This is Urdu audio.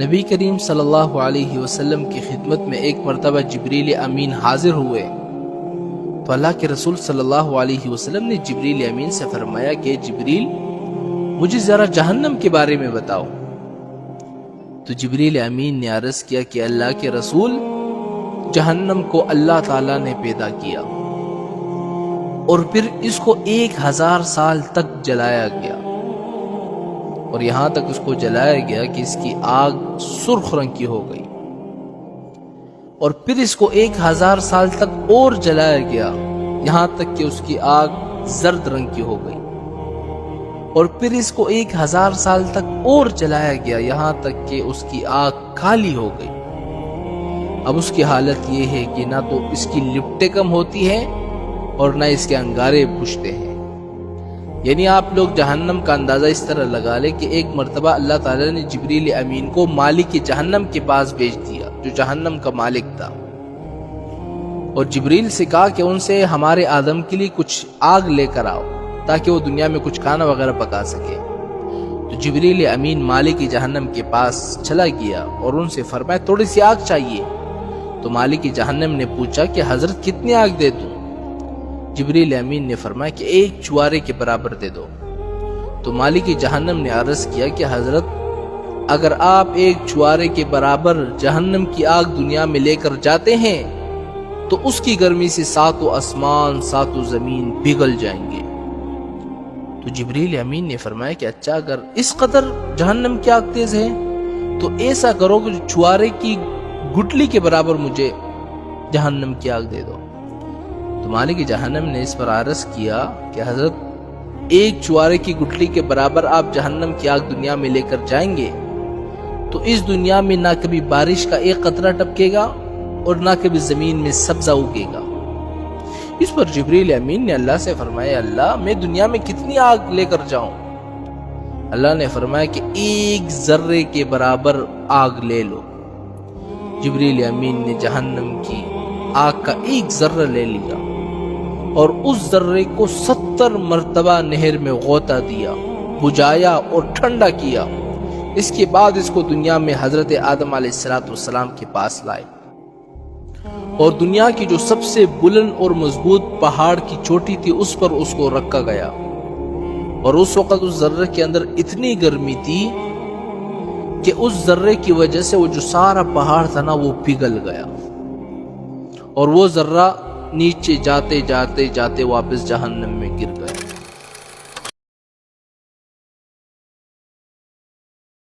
نبی کریم صلی اللہ علیہ وسلم کی خدمت میں ایک مرتبہ جبریل امین حاضر ہوئے تو اللہ کے رسول صلی اللہ علیہ وسلم نے جبریل امین سے فرمایا کہ جبریل مجھے ذرا جہنم کے بارے میں بتاؤ۔ تو جبریل امین نے عرض کیا کہ اللہ کے رسول، جہنم کو اللہ تعالیٰ نے پیدا کیا اور پھر اس کو 1000 سال تک جلایا گیا، اور یہاں تک اس کو جلایا گیا کہ اس کی آگ سرخ رنگ کی ہو گئی، اور پھر اس کو 1000 سال تک اور جلایا گیا یہاں تک کہ اس کی آگ زرد رنگ کی ہو گئی، اور پھر اس کو 1000 سال تک اور جلایا گیا یہاں تک کہ اس کی آگ کالی ہو گئی۔ اب اس کی حالت یہ ہے کہ نہ تو اس کی لپٹیں کم ہوتی ہیں اور نہ اس کے انگارے بجھتے ہیں۔ یعنی آپ لوگ جہنم کا اندازہ اس طرح لگا لیں کہ ایک مرتبہ اللہ تعالیٰ نے جبریل امین کو مالک جہنم کے پاس بھیج دیا جو جہنم کا مالک تھا، اور جبریل سے کہا کہ ان سے ہمارے آدم کے لیے کچھ آگ لے کر آؤ تاکہ وہ دنیا میں کچھ کھانا وغیرہ پکا سکے۔ تو جبریل امین مالک جہنم کے پاس چلا گیا اور ان سے فرمایا تھوڑی سی آگ چاہیے۔ تو مالک جہنم نے پوچھا کہ حضرت کتنی آگ دے دوں؟ جبریل امین نے فرمایا کہ 1 چوارے کے برابر دے دو۔ تو مالک جہنم نے عرض کیا کہ حضرت اگر آپ 1 چوارے کے برابر جہنم کی آگ دنیا میں لے کر جاتے ہیں تو اس کی گرمی سے 7 آسمان 7 زمین پگھل جائیں گے۔ تو جبریل امین نے فرمایا کہ اچھا اگر اس قدر جہنم کی آگ تیز ہے تو ایسا کرو کہ چوارے کی گٹلی کے برابر مجھے جہنم کی آگ دے دو۔ تو مالک جہنم نے اس پر عرض کیا کہ حضرت 1 چوارے کی گٹلی کے برابر آپ جہنم کی آگ دنیا میں لے کر جائیں گے تو اس دنیا میں نہ کبھی بارش کا ایک قطرہ ٹپکے گا اور نہ کبھی زمین میں سبزہ اگے گا۔ اس پر جبریل امین نے اللہ سے فرمایا اللہ میں دنیا میں کتنی آگ لے کر جاؤں؟ اللہ نے فرمایا کہ 1 ذرے کے برابر آگ لے لو۔ جبریل امین نے جہنم کی آگ کا 1 ذرہ لے لیا اور اس ذرے کو 70 مرتبہ نہر میں غوطہ دیا، بجھایا اور ٹھنڈا کیا۔ اس کے بعد اس کو دنیا میں حضرت آدم علیہ السلام کے پاس لائے، اور دنیا کی جو سب سے بلند اور مضبوط پہاڑ کی چوٹی تھی اس پر اس کو رکھا گیا، اور اس وقت اس ذرے کے اندر اتنی گرمی تھی کہ اس ذرے کی وجہ سے وہ جو سارا پہاڑ تھا نا وہ پگھل گیا، اور وہ ذرہ نیچے جاتے جاتے جاتے واپس جہنم میں گر گیا۔